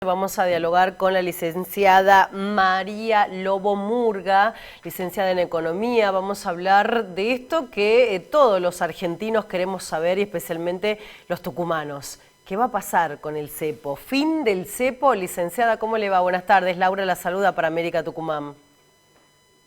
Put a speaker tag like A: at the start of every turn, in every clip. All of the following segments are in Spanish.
A: Vamos a dialogar con la licenciada María Lobo Murga, licenciada en Economía. Vamos a hablar de esto que todos los argentinos queremos saber y especialmente los tucumanos. ¿Qué va a pasar con el cepo? ¿Fin del cepo? Licenciada, ¿cómo le va? Buenas tardes. Laura la saluda para América Tucumán.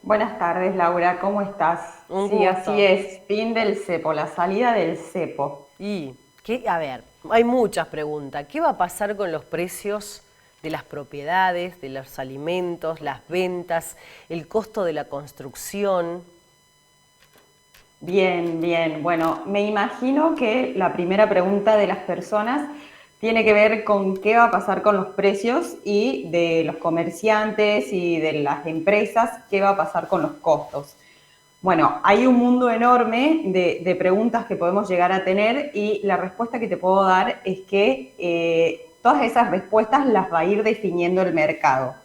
B: Buenas tardes, Laura, ¿cómo estás?
A: Un
B: Sí, así
A: gusto.
B: es, fin del cepo, la salida del cepo.
A: A ver, hay muchas preguntas. ¿Qué va a pasar con los precios de las propiedades, de los alimentos, las ventas, el costo de la construcción?
B: Bien, bien. Bueno, me imagino que la primera pregunta de las personas tiene que ver con qué va a pasar con los precios y de los comerciantes y de las empresas, qué va a pasar con los costos. Bueno, hay un mundo enorme de preguntas que podemos llegar a tener y la respuesta que te puedo dar es que todas esas respuestas las va a ir definiendo el mercado.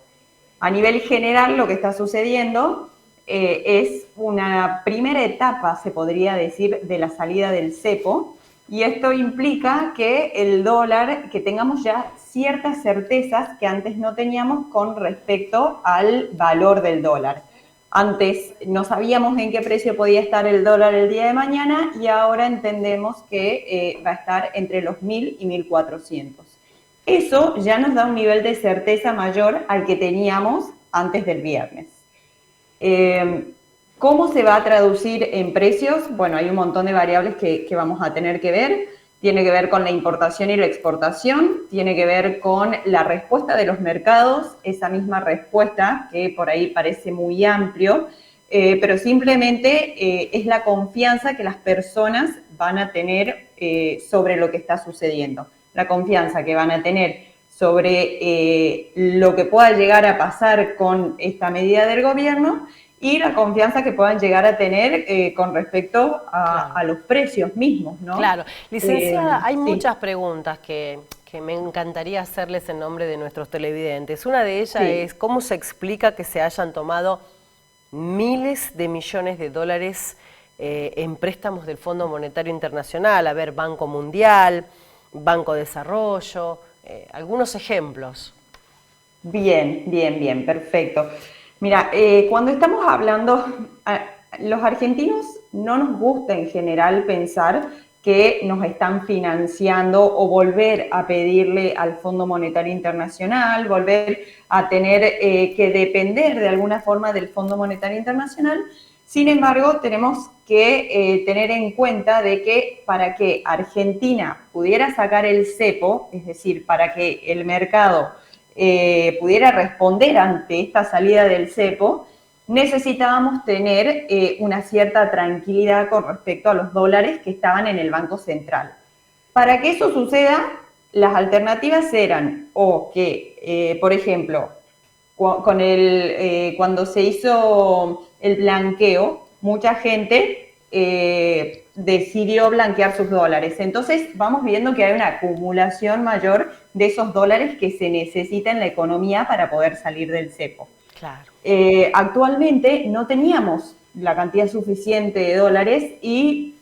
B: A nivel general, lo que está sucediendo es una primera etapa, se podría decir, de la salida del cepo, y esto implica que el dólar, que tengamos ya ciertas certezas que antes no teníamos con respecto al valor del dólar. Antes no sabíamos en qué precio podía estar el dólar el día de mañana y ahora entendemos que va a estar entre los 1.000 y 1.400. Eso ya nos da un nivel de certeza mayor al que teníamos antes del viernes. ¿Cómo se va a traducir en precios? Bueno, hay un montón de variables que vamos a tener que ver. Tiene que ver con la importación y la exportación, tiene que ver con la respuesta de los mercados, esa misma respuesta que por ahí parece muy amplio, pero simplemente es la confianza que las personas van a tener sobre lo que está sucediendo, la confianza que van a tener sobre lo que pueda llegar a pasar con esta medida del gobierno y la confianza que puedan llegar a tener con respecto
A: Claro.
B: a los precios mismos, ¿no?
A: Claro. Licenciada, hay
B: Sí,
A: muchas preguntas que me encantaría hacerles en nombre de nuestros televidentes. Una de ellas es,
B: sí.
A: ¿cómo se explica que se hayan tomado miles de millones de dólares en préstamos del Fondo Monetario Internacional? A ver, Banco Mundial, Banco de Desarrollo, algunos ejemplos.
B: Bien, bien, bien, perfecto. Mira, cuando estamos hablando, los argentinos no nos gusta en general pensar que nos están financiando o volver a pedirle al Fondo Monetario Internacional, volver a tener que depender de alguna forma del Fondo Monetario Internacional. Sin embargo, tenemos que tener en cuenta de que para que Argentina pudiera sacar el cepo, es decir, para que el mercado pudiera responder ante esta salida del cepo, necesitábamos tener una cierta tranquilidad con respecto a los dólares que estaban en el Banco Central. Para que eso suceda, las alternativas eran o que, por ejemplo, cuando se hizo el blanqueo, mucha gente decidió blanquear sus dólares. Entonces vamos viendo que hay una acumulación mayor de esos dólares que se necesita en la economía para poder salir del cepo.
A: Claro.
B: Actualmente no teníamos la cantidad suficiente de dólares y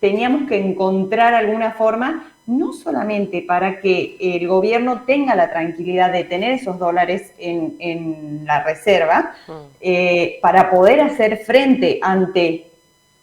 B: teníamos que encontrar alguna forma, no solamente para que el gobierno tenga la tranquilidad de tener esos dólares en la reserva, para poder hacer frente ante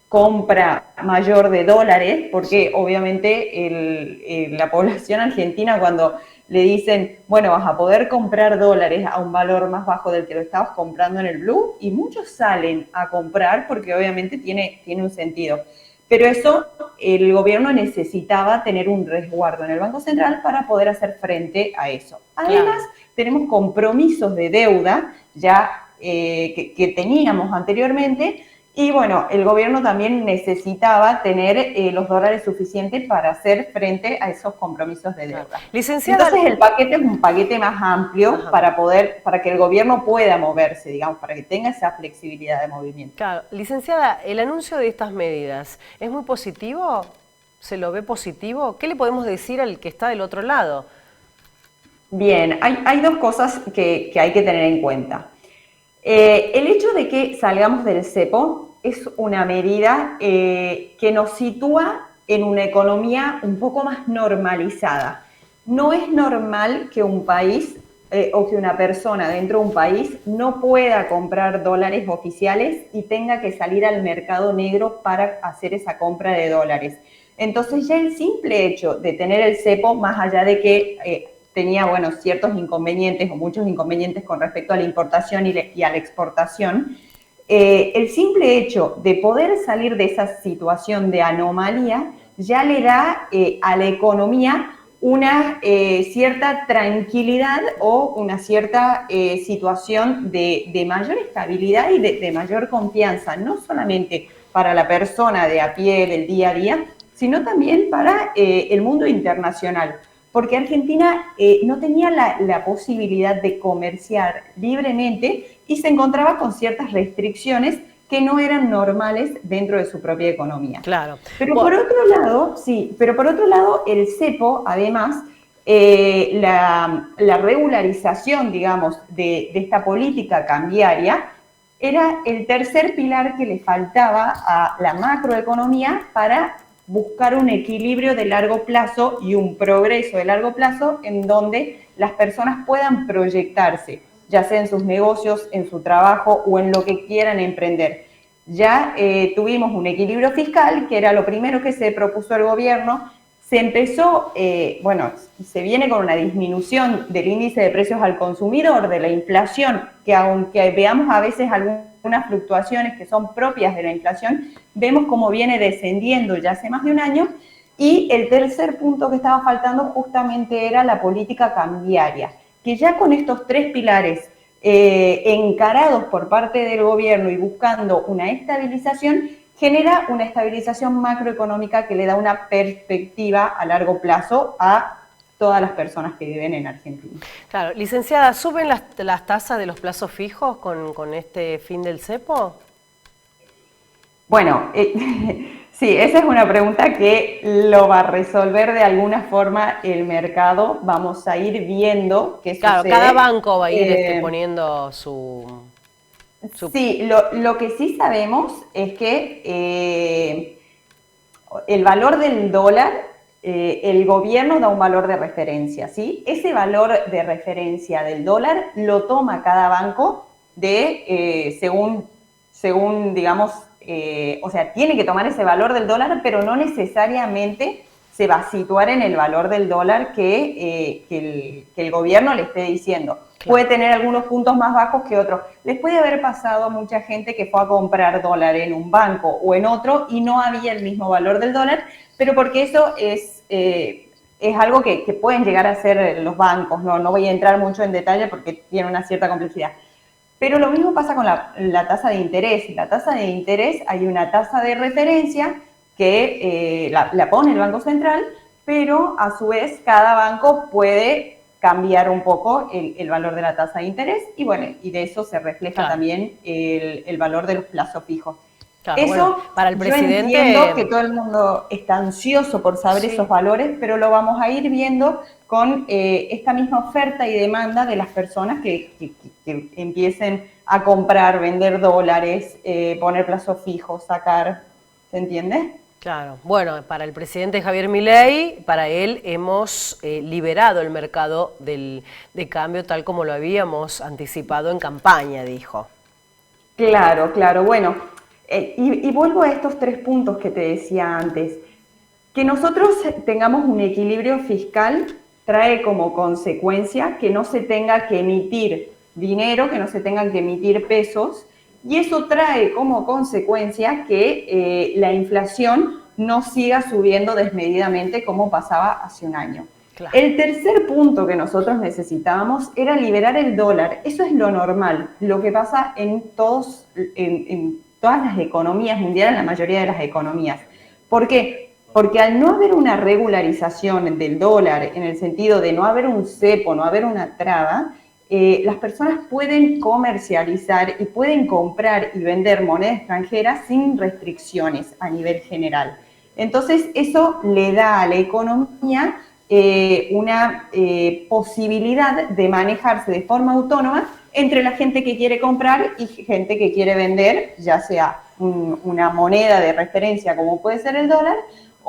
B: compra mayor de dólares, porque
A: Sí.
B: obviamente la población argentina cuando le dicen, bueno, vas a poder comprar dólares a un valor más bajo del que lo estabas comprando en el blue, y muchos salen a comprar porque obviamente tiene un sentido. Pero eso, el gobierno necesitaba tener un resguardo en el Banco Central para poder hacer frente a eso. Además,
A: Claro.
B: tenemos compromisos de deuda ya que teníamos anteriormente, y bueno, el gobierno también necesitaba tener los dólares suficientes para hacer frente a esos compromisos de
A: Claro.
B: deuda.
A: Licenciada,
B: Entonces el paquete es un paquete más amplio
A: ajá.
B: para que el gobierno pueda moverse, digamos, para que tenga esa flexibilidad de movimiento.
A: Claro, licenciada, el anuncio de estas medidas, ¿es muy positivo? ¿Se lo ve positivo? ¿Qué le podemos decir al que está del otro lado?
B: Bien, hay dos cosas que hay que tener en cuenta. El hecho de que salgamos del cepo es una medida que nos sitúa en una economía un poco más normalizada. no es normal que un país o que una persona dentro de un país no pueda comprar dólares oficiales y tenga que salir al mercado negro para hacer esa compra de dólares. Entonces ya el simple hecho de tener el cepo, más allá de que tenía, bueno, ciertos inconvenientes o muchos inconvenientes con respecto a la importación y a la exportación, el simple hecho de poder salir de esa situación de anomalía ya le da a la economía una cierta tranquilidad o una cierta situación de mayor estabilidad y de mayor confianza, no solamente para la persona de a pie del día a día, sino también para el mundo internacional. Porque Argentina no tenía la posibilidad de comerciar libremente y se encontraba con ciertas restricciones que no eran normales dentro de su propia economía.
A: Claro.
B: Pero por otro lado, sí, pero por otro lado, el cepo, además, la regularización, digamos, de esta política cambiaria, era el tercer pilar que le faltaba a la macroeconomía para buscar un equilibrio de largo plazo y un progreso de largo plazo en donde las personas puedan proyectarse, ya sea en sus negocios, en su trabajo o en lo que quieran emprender. Ya tuvimos un equilibrio fiscal, que era lo primero que se propuso el gobierno. Se empezó, bueno, se viene con una disminución del índice de precios al consumidor, de la inflación, que aunque veamos a veces algunas fluctuaciones que son propias de la inflación, vemos cómo viene descendiendo ya hace más de un año. Y el tercer punto que estaba faltando justamente era la política cambiaria, que ya con estos tres pilares encarados por parte del gobierno y buscando una estabilización, genera una estabilización macroeconómica que le da una perspectiva a largo plazo a todas las personas que viven en Argentina.
A: Claro, licenciada, ¿suben las tasas de los plazos fijos con este fin del cepo?
B: Bueno, sí, esa es una pregunta que lo va a resolver de alguna forma el mercado. Vamos a ir viendo qué sucede.
A: Claro, cada banco va a ir poniendo su...
B: Sí, lo que sí sabemos es que el valor del dólar, el gobierno da un valor de referencia, ¿sí? Ese valor de referencia del dólar lo toma cada banco según digamos, o sea, tiene que tomar ese valor del dólar, pero no necesariamente se va a situar en el valor del dólar que el gobierno le esté diciendo. Claro. Puede tener algunos puntos más bajos que otros. Les puede haber pasado a mucha gente que fue a comprar dólar en un banco o en otro y no había el mismo valor del dólar, pero porque eso es algo que pueden llegar a hacer los bancos. No voy a entrar mucho en detalle porque tiene una cierta complejidad. Pero lo mismo pasa con la tasa de interés. La tasa de interés, hay una tasa de referencia que la pone el Banco Central, pero a su vez cada banco puede cambiar un poco el valor de la tasa de interés y bueno, y de eso se refleja también el valor de los plazos fijos.
A: Claro,
B: eso,
A: bueno, para el presidente...
B: yo entiendo que todo el mundo está ansioso por saber esos valores, pero lo vamos a ir viendo con esta misma oferta y demanda de las personas que empiecen a comprar, vender dólares, poner plazos fijos, sacar, ¿se entiende?
A: Claro, bueno, para el presidente Javier Milei, para él hemos liberado el mercado de cambio tal como lo habíamos anticipado en campaña, dijo.
B: Claro, bueno, y vuelvo a estos tres puntos que te decía antes. Que nosotros tengamos un equilibrio fiscal trae como consecuencia que no se tenga que emitir dinero, que no se tengan que emitir pesos, y eso trae como consecuencia que la inflación no siga subiendo desmedidamente como pasaba hace un año. Claro. El tercer punto que nosotros necesitábamos era liberar el dólar. Eso es lo normal, lo que pasa en todas las economías mundiales, en la mayoría de las economías. ¿Por qué? Porque al no haber una regularización del dólar, en el sentido de no haber un cepo, no haber una traba, las personas pueden comercializar y pueden comprar y vender moneda extranjera sin restricciones a nivel general. Entonces, eso le da a la economía una posibilidad de manejarse de forma autónoma entre la gente que quiere comprar y gente que quiere vender, ya sea una moneda de referencia como puede ser el dólar,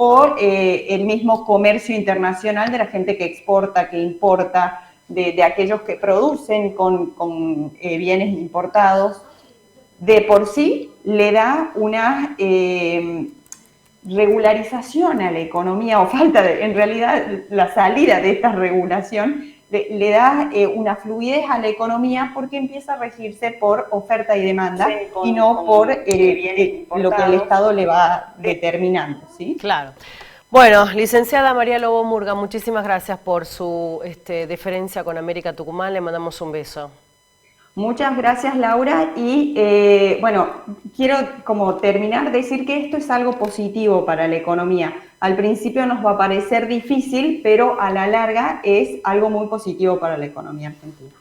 B: o el mismo comercio internacional de la gente que exporta, que importa, de aquellos que producen con bienes importados, de por sí le da una regularización a la economía, o falta de, en realidad la salida de esta regulación, le da una fluidez a la economía porque empieza a regirse por oferta y demanda, sí, y no por lo que el Estado le va determinando, ¿sí?
A: Claro. Bueno, licenciada María Lobo Murga, muchísimas gracias por su deferencia con América Tucumán. Le mandamos un beso.
B: Muchas gracias, Laura, y bueno, quiero como terminar decir que esto es algo positivo para la economía. Al principio nos va a parecer difícil, pero a la larga es algo muy positivo para la economía argentina.